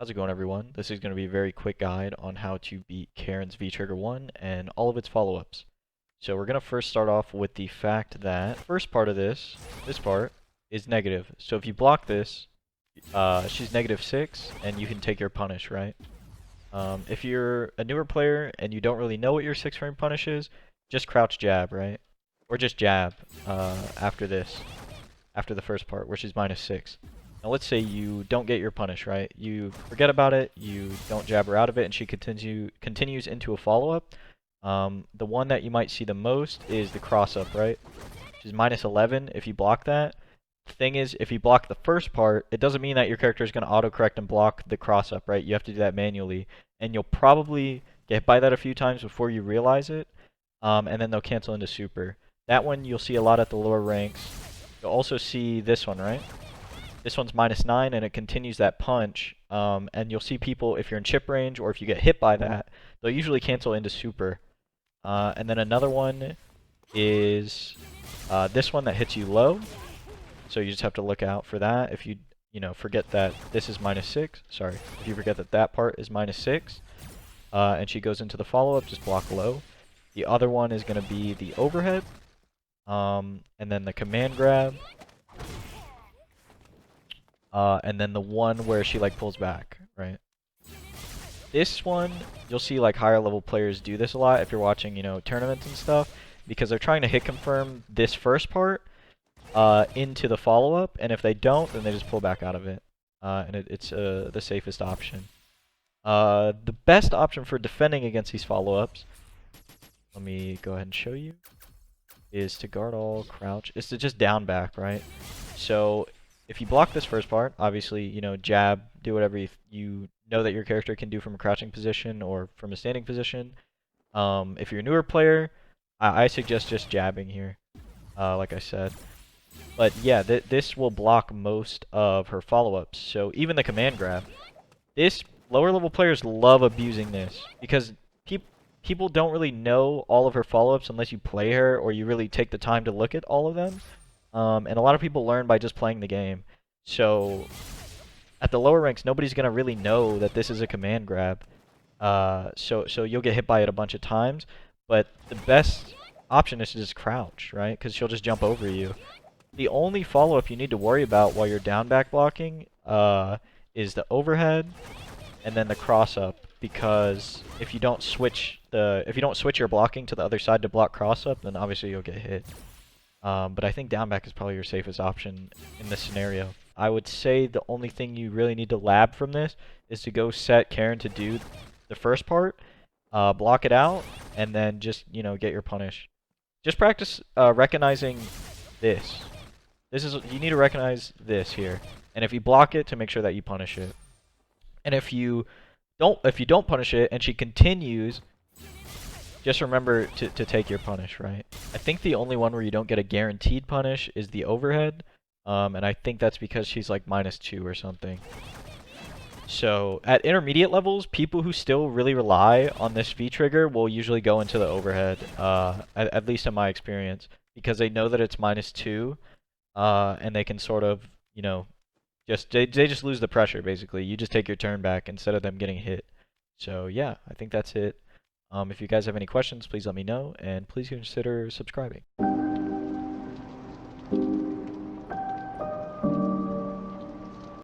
How's it going, everyone? This is going to be a very quick guide on how to beat Karen's Vtrigger 1 and all of its follow-ups. So we're going to first start off with the fact that first part of this part, is negative. So if you block this, she's -6, and you can take your punish, right? If you're a newer player and you don't really know what your 6-frame punish is, just crouch jab, right? Or just jab after this, after the first part, where she's -6. Now let's say you don't get your punish, right? You forget about it, you don't jab her out of it, and she continues into a follow-up. The one that you might see the most is the cross-up, right? She's -11 if you block that. The thing is, if you block the first part, it doesn't mean that your character is going to autocorrect and block the cross-up, right? You have to do that manually, and you'll probably get hit by that a few times before you realize it, and then they'll cancel into super. That one you'll see a lot at the lower ranks. You'll also see this one, right? This one's -9, and it continues that punch. And you'll see people, if you're in chip range or if you get hit by that, they'll usually cancel into super. And then another one is this one that hits you low. So you just have to look out for that. If you forget that this is -6, sorry, if you forget that that part is -6, and she goes into the follow-up, just block low. The other one is going to be the overhead, and then the command grab. And then the one where she like pulls back, right? This one, you'll see like higher level players do this a lot if you're watching, tournaments and stuff, because they're trying to hit confirm this first part into the follow-up, and if they don't, then they just pull back out of it. And it's the safest option. The best option for defending against these follow-ups, let me go ahead and show you, is to guard all, crouch, is to just down back, right? So if you block this first part, obviously, jab, do whatever you know that your character can do from a crouching position or from a standing position. If you're a newer player, I suggest just jabbing here, like I said. But yeah, this will block most of her follow-ups. So even the command grab, this lower level players love abusing this because people don't really know all of her follow-ups unless you play her or you really take the time to look at all of them. And a lot of people learn by just playing the game. So at the lower ranks, nobody's going to really know that this is a command grab. So you'll get hit by it a bunch of times. But the best option is to just crouch, right? Because she'll just jump over you. The only follow-up you need to worry about while you're down back blocking is the overhead and then the cross-up. Because if you don't switch your blocking to the other side to block cross-up, then obviously you'll get hit. But I think down back is probably your safest option in this scenario. I would say the only thing you really need to lab from this is to go set Karen to do the first part, block it out, and then just, get your punish. Just practice recognizing this. You need to recognize this here. And if you block it, to make sure that you punish it. And if you don't punish it and she continues, just remember to take your punish, right? I think the only one where you don't get a guaranteed punish is the overhead. And I think that's because she's like -2 or something. So at intermediate levels, people who still really rely on this Vtrigger will usually go into the overhead, at least in my experience, because they know that it's -2, and they can sort of, they just lose the pressure, basically. You just take your turn back instead of them getting hit. So yeah, I think that's it. If you guys have any questions, please let me know, and please consider subscribing.